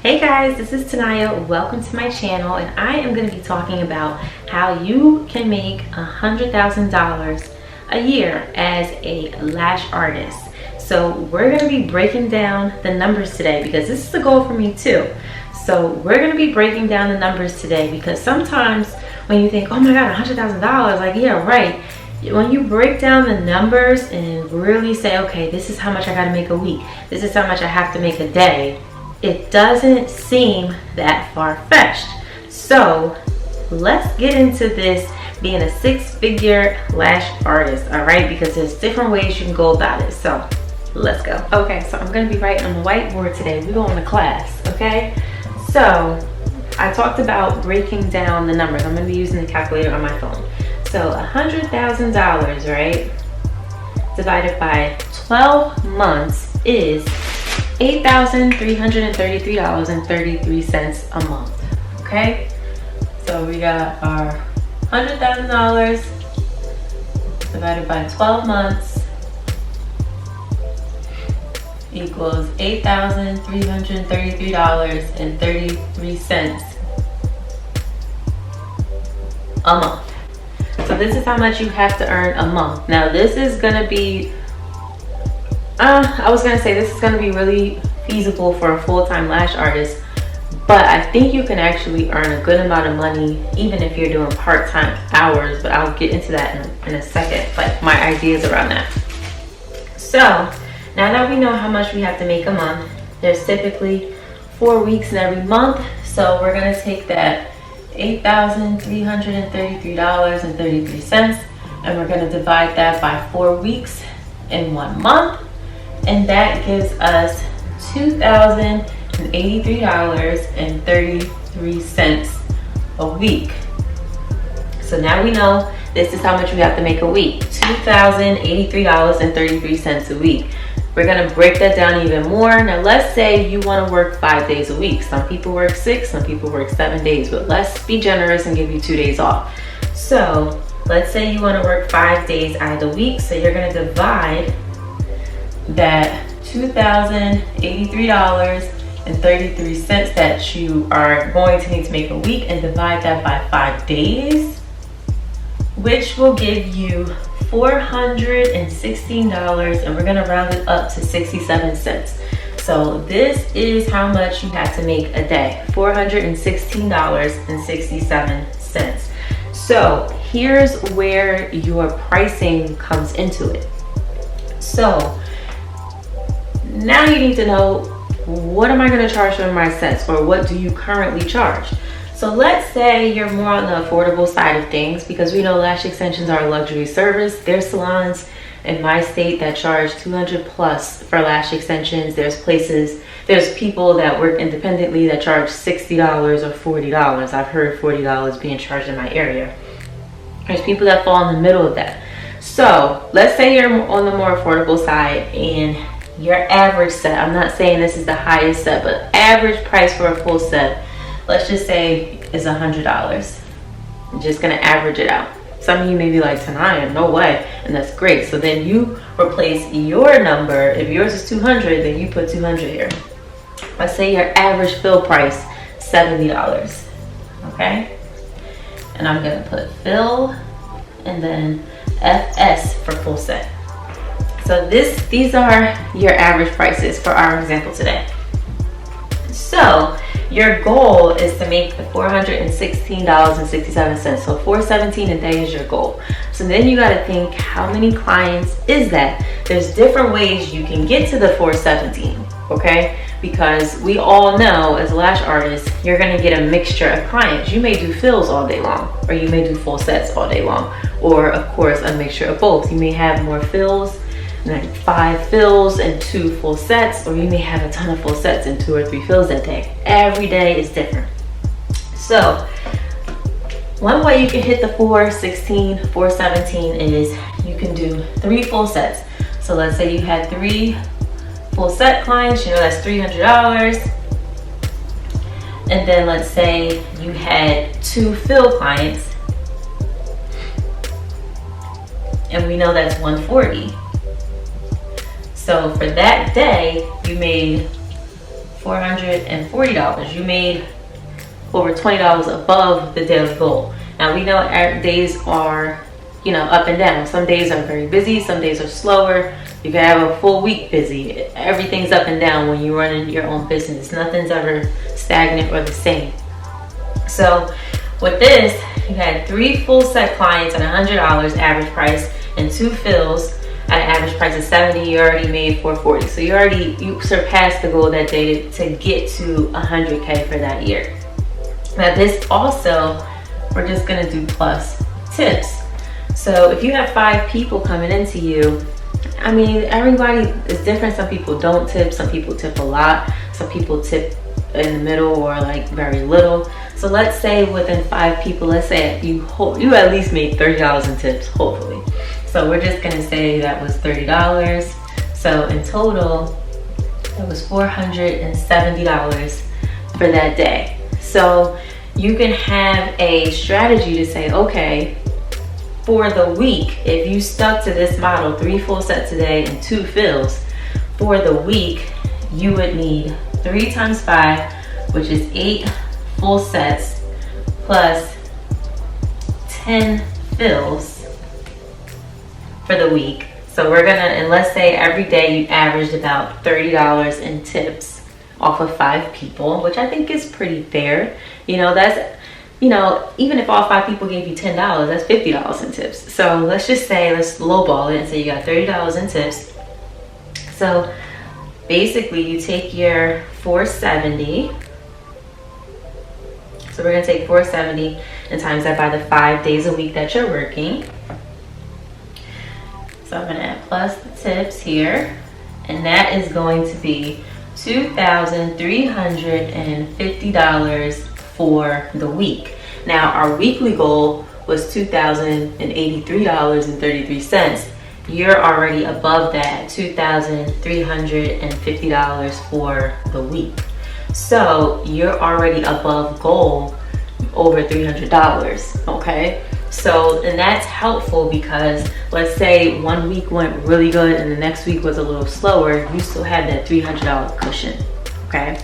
Hey guys, this is Tanaya. Welcome to my channel, and I am going to be talking about how you can make $100,000 a year as a lash artist. So we're going to be breaking down the numbers today because this is the goal for me too. So we're going to be breaking down the numbers today because sometimes when you think, oh my god, $100,000, like, yeah, right. When you break down the numbers and really say, okay, this is how much I got to make a week, this is how much I have to make a day, it doesn't seem that far-fetched. So let's get into this being a six-figure lash artist, all right? Because there's different ways you can go about it. So let's go. Okay, so I'm gonna be writing on the whiteboard today. We're going to class, okay? So I talked about breaking down the numbers. I'm gonna be using the calculator on my phone. So $100,000, right, divided by 12 months is $8,333.33 a month, okay? So we got our $100,000 divided by 12 months equals $8,333.33 a month. So this is how much you have to earn a month. Now this is gonna be I was gonna say this is gonna be really feasible for a full-time lash artist, but I think you can actually earn a good amount of money even if you're doing part-time hours, but I'll get into that in a second, like my ideas around that. So now that we know how much we have to make a month, there's typically 4 weeks in every month, so we're gonna take that $8,333.33 and we're gonna divide that by 4 weeks in 1 month, and that gives us $2,083.33 a week. So now we know this is how much we have to make a week, $2,083.33 a week. We're gonna break that down even more. Now let's say you wanna work 5 days a week. Some people work 6, some people work 7 days, but let's be generous and give you 2 days off. So let's say you wanna work 5 days out of the week, so you're gonna divide that $2,083.33 that you are going to need to make a week and divide that by 5 days, which will give you $416, and we're gonna round it up to 67 cents. So this is how much you have to make a day, $416.67. So here's where your pricing comes into it. So now you need to know, what am I going to charge for my sets, or what do you currently charge? So let's say you're more on the affordable side of things, because we know lash extensions are a luxury service. There's salons in my state that charge $200 plus for lash extensions. There's people that work independently that charge $60 or $40. I've heard $40 being charged in my area. There's people that fall in the middle of that. So let's say you're on the more affordable side, and your average set, I'm not saying this is the highest set, but average price for a full set, let's just say is $100. I'm just gonna average it out. Some of you may be like, Tanaya, no way, and that's great. So then you replace your number. If yours is 200, then you put 200 here. Let's say your average fill price, $70, okay? And I'm gonna put fill and then FS for full set. So these are your average prices for our example today. So your goal is to make the $416.67. So $417 a day is your goal. So then you got to think, how many clients is that? There's different ways you can get to the $417, okay? Because we all know as lash artists, you're going to get a mixture of clients. You may do fills all day long, or you may do full sets all day long, or of course a mixture of both. You may have more fills, like 5 fills and 2 full sets, or you may have a ton of full sets and 2 or 3 fills that day. Every day is different. So one way you can hit the $416, $417 is you can do 3 full sets. So let's say you had 3 full set clients, you know that's $300. And then let's say you had 2 fill clients, and we know that's $140. So for that day, you made $440. You made over $20 above the daily goal. Now we know our days are, you know, up and down. Some days are very busy, some days are slower. You can have a full week busy. Everything's up and down when you're running your own business. Nothing's ever stagnant or the same. So with this, you had 3 full set clients at $100 average price and 2 fills at an average price of $70. You already made $440. So you surpassed the goal that day to get to $100K for that year. Now this also, we're just gonna do plus tips. So if you have 5 people coming into you, I mean, everybody is different. Some people don't tip, some people tip a lot, some people tip in the middle or like very little. So let's say within 5 people, let's say you at least made $30 in tips, hopefully. So we're just gonna say that was $30. So in total, it was $470 for that day. So you can have a strategy to say, okay, for the week, if you stuck to this model, 3 full sets a day and 2 fills, for the week, you would need 3 times 5, which is 8 full sets plus 10 fills for the week. So we're gonna, and let's say every day you averaged about $30 in tips off of 5 people, which I think is pretty fair. You know, that's, you know, even if all 5 people gave you $10, that's $50 in tips. So let's just say, let's lowball it and say you got $30 in tips. So basically you take your 470. So we're gonna take 470 and times that by the 5 days a week that you're working. So I'm gonna add plus the tips here, and that is going to be $2,350 for the week. Now our weekly goal was $2,083.33. You're already above that, $2,350 for the week. So you're already above goal over $300, okay? So, and that's helpful because let's say one week went really good and the next week was a little slower, you still have that $300 cushion, okay?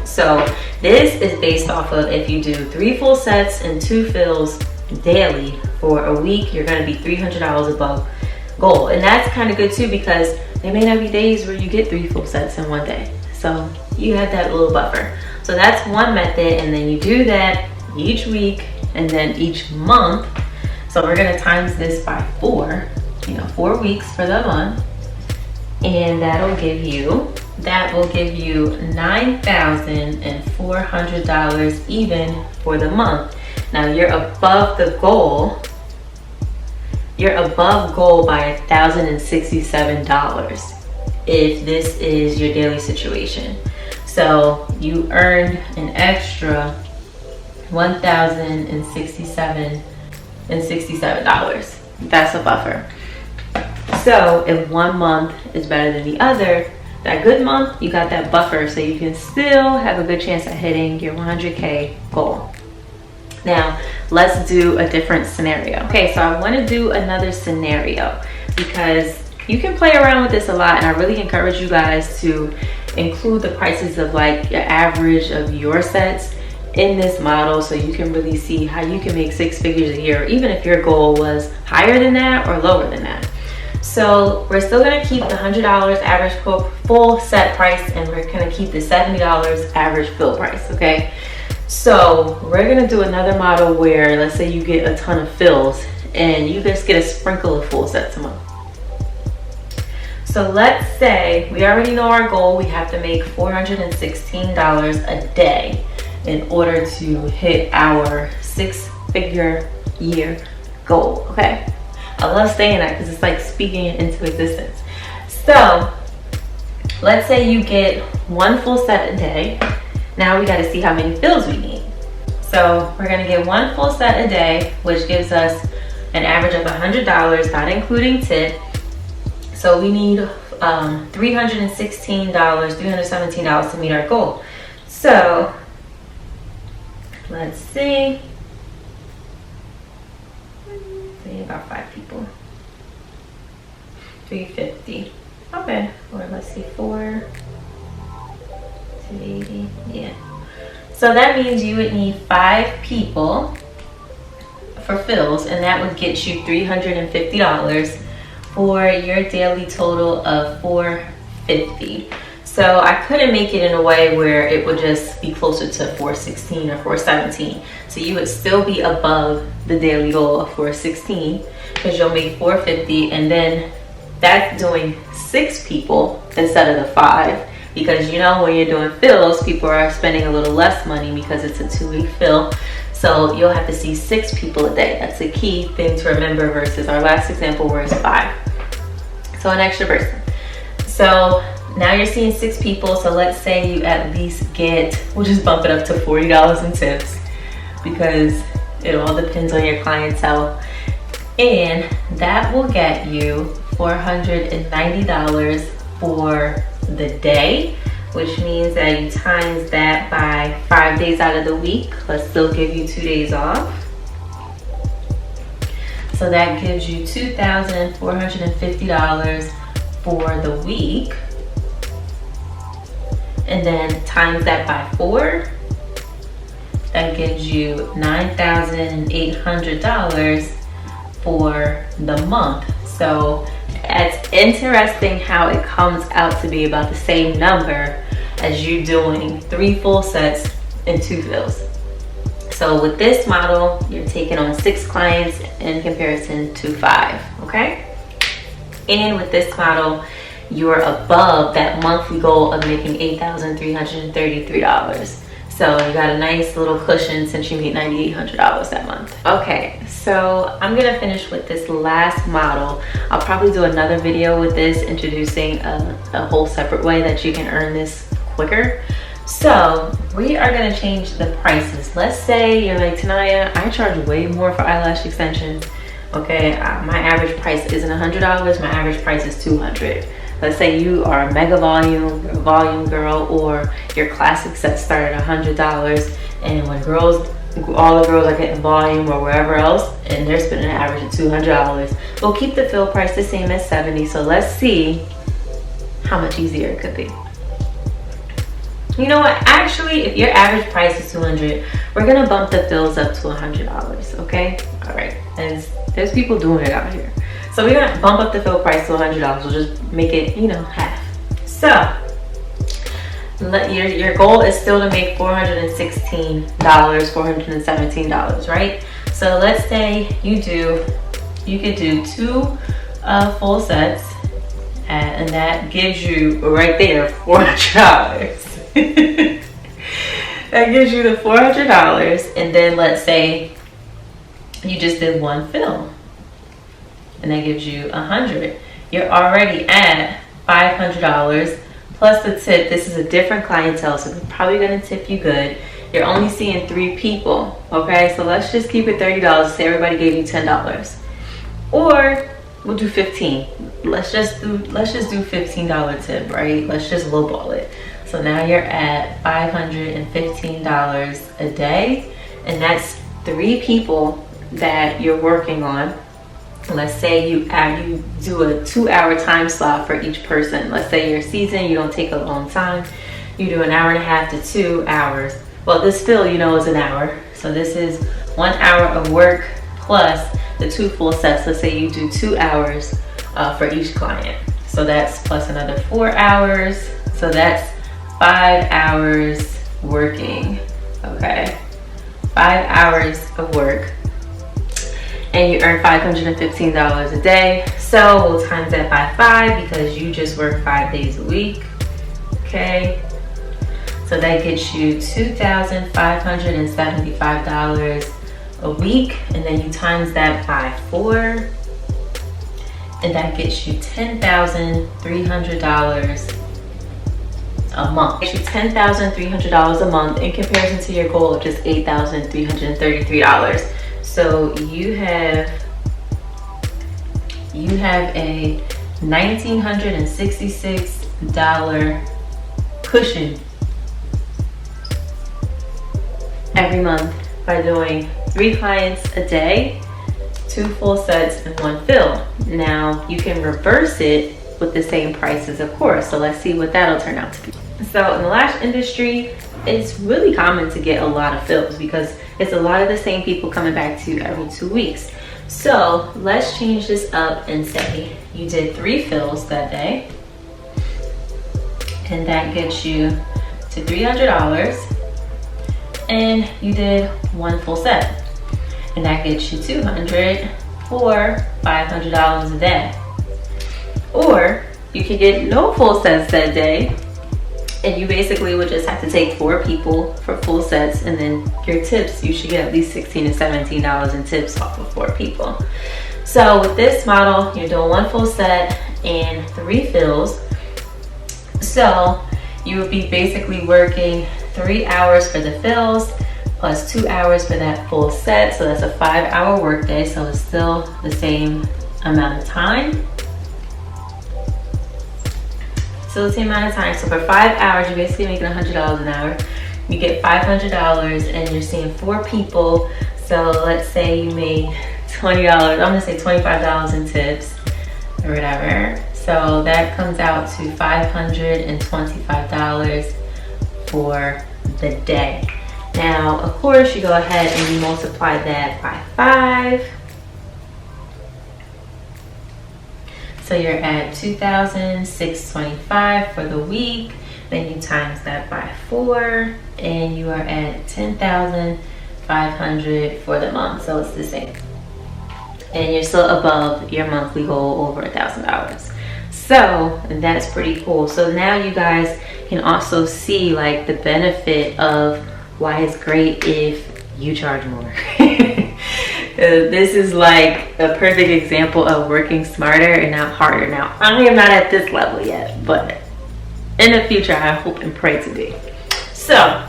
So this is based off of if you do 3 full sets and 2 fills daily for a week, you're gonna be $300 above goal. And that's kind of good too because there may not be days where you get 3 full sets in one day. So you have that little buffer. So that's one method, and then you do that each week and then each month. So we're gonna times this by 4, 4 weeks for the month. And that will give you $9,400 even for the month. Now you're above the goal. You're above goal by $1,067 if this is your daily situation. So you earned an extra $1,067. That's a buffer. So if one month is better than the other, that good month, you got that buffer so you can still have a good chance at hitting your 100K goal. Now, let's do a different scenario. Okay, so I want to do another scenario because you can play around with this a lot, and I really encourage you guys to include the prices of like your average of your sets in this model so you can really see how you can make 6 figures a year, even if your goal was higher than that or lower than that. So we're still gonna keep the $100 average full set price, and we're gonna keep the $70 average fill price, okay? So we're gonna do another model where let's say you get a ton of fills and you just get a sprinkle of full sets a month. So let's say we already know our goal. We have to make $416 a day in order to hit our 6-figure year goal, okay? I love saying that because it's like speaking it into existence. So let's say you get 1 full set a day. Now we got to see how many fills we need. So we're going to get 1 full set a day, which gives us an average of $100, not including tip. So we need $317 to meet our goal. So let's see. About 5 people. 350. Okay. Or let's see, 4. 280, yeah. So that means you would need 5 people for fills, and that would get you $350 for your daily total of $450. So I couldn't make it in a way where it would just be closer to $416 or $417. So you would still be above the daily goal of $416 because you'll make $450, and then that's doing 6 people instead of the 5. Because you know when you're doing fills, people are spending a little less money because it's a 2-week fill. So you'll have to see 6 people a day. That's a key thing to remember versus our last example where it's 5. So an extra person. So now you're seeing 6 people. So let's say you at least get, we'll just bump it up to $40 in tips because it all depends on your clientele. And that will get you $490 for the day, which means that you times that by 5 days out of the week. Let's still give you 2 days off. So that gives you $2,450 for the week. And then times that by 4, that gives you $9,800 for the month. So it's interesting how it comes out to be about the same number as you doing 3 full sets and 2 fills. So with this model, you're taking on 6 clients in comparison to 5, okay? And with this model, you're above that monthly goal of making $8,333. So you got a nice little cushion since you made $9,800 that month. Okay, so I'm gonna finish with this last model. I'll probably do another video with this, introducing a whole separate way that you can earn this quicker. So we are gonna change the prices. Let's say you're like, Tanaya, I charge way more for eyelash extensions. Okay, my average price isn't $100, my average price is $200. Let's say you are a mega volume girl, or your classic set start at $100, and when all the girls are getting volume or wherever else, and they're spending an average of $200, we'll keep the fill price the same as $70. So let's see how much easier it could be. You know what? Actually, if your average price is $200, we're gonna bump the fills up to $100. Okay? All right. There's people doing it out here. So we're gonna bump up the fill price to $100. We'll just make it, half. So your goal is still to make $416, $417, right? So let's say you could do 2 full sets, and that gives you right there $400. That gives you the $400, and then let's say you just did 1 fill, and that gives you $100. You're already at $500 plus the tip. This is a different clientele, so they're probably gonna tip you good. You're only seeing 3 people, okay? So let's just keep it $30. Say everybody gave you $10, or we'll do 15. Let's just do $15 tip, right? Let's just lowball it. So now you're at $515 a day, and that's 3 people that you're working on. Let's say you do a 2-hour time slot for each person. Let's say you're seasoned, you don't take a long time. You do an hour and a half to 2 hours. Well, this fill, is an hour. So this is 1 hour of work plus the 2 full sets. Let's say you do 2 hours for each client. So that's plus another 4 hours. So that's 5 hours working, okay? 5 hours of work. And you earn $515 a day. So we'll times that by 5 because you just work 5 days a week, okay? So that gets you $2,575 a week, and then you times that by 4, and that gets you $10,300 a month. It gets you $10,300 a month in comparison to your goal of just $8,333. So you have a $1,966 cushion every month by doing 3 clients a day, 2 full sets, and 1 fill. Now you can reverse it with the same prices, of course. So let's see what that'll turn out to be. So in the lash industry, it's really common to get a lot of fills because it's a lot of the same people coming back to you every 2 weeks. So let's change this up and say you did 3 fills that day, and that gets you to $300, and you did 1 full set, and that gets you $200 for $500 a day. Or you could get no full sets that day, and you basically would just have to take 4 people for full sets, and then your tips, you should get at least $16 to $17 in tips off of 4 people. So with this model, you're doing 1 full set and 3 fills. So you would be basically working 3 hours for the fills plus 2 hours for that full set. So that's a 5-hour workday. So it's still the same amount of time. So the same amount of time. So for 5 hours, you're basically making $100 an hour. You get $500 and you're seeing 4 people. So let's say you made $20. I'm gonna say $25 in tips or whatever. So that comes out to $525 for the day. Now, of course, you go ahead and you multiply that by 5. So you're at $2,625 for the week. Then you times that by 4, and you are at $10,500 for the month. So it's the same. And you're still above your monthly goal over $1,000. So that's pretty cool. So now you guys can also see like the benefit of why it's great if you charge more. This is like a perfect example of working smarter and not harder. Now, I am not at this level yet, but in the future, I hope and pray to be. So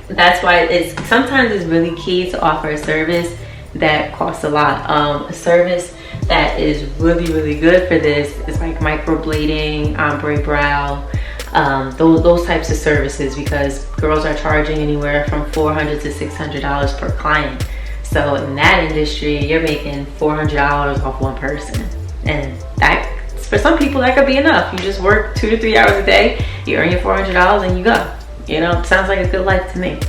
that's why sometimes it's really key to offer a service that costs a lot. A service that is really, really good for this is like microblading, ombre brow, those types of services, because girls are charging anywhere from $400 to $600 per client. So in that industry, you're making $400 off one person, and that, for some people, that could be enough. You just work 2 to 3 hours a day, you earn your $400, and you go. You know, sounds like a good life to me.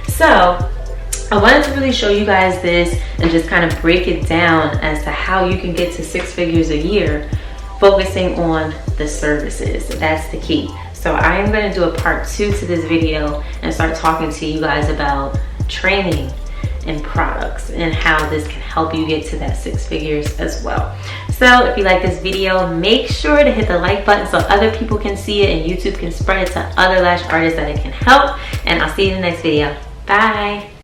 So I wanted to really show you guys this and just kind of break it down as to how you can get to 6 figures a year, focusing on the services. That's the key. So I am going to do a part 2 to this video and start talking to you guys about training and products and how this can help you get to that 6 figures as well. So if you like this video, make sure to hit the like button so other people can see it and YouTube can spread it to other lash artists that it can help. And I'll see you in the next video. Bye.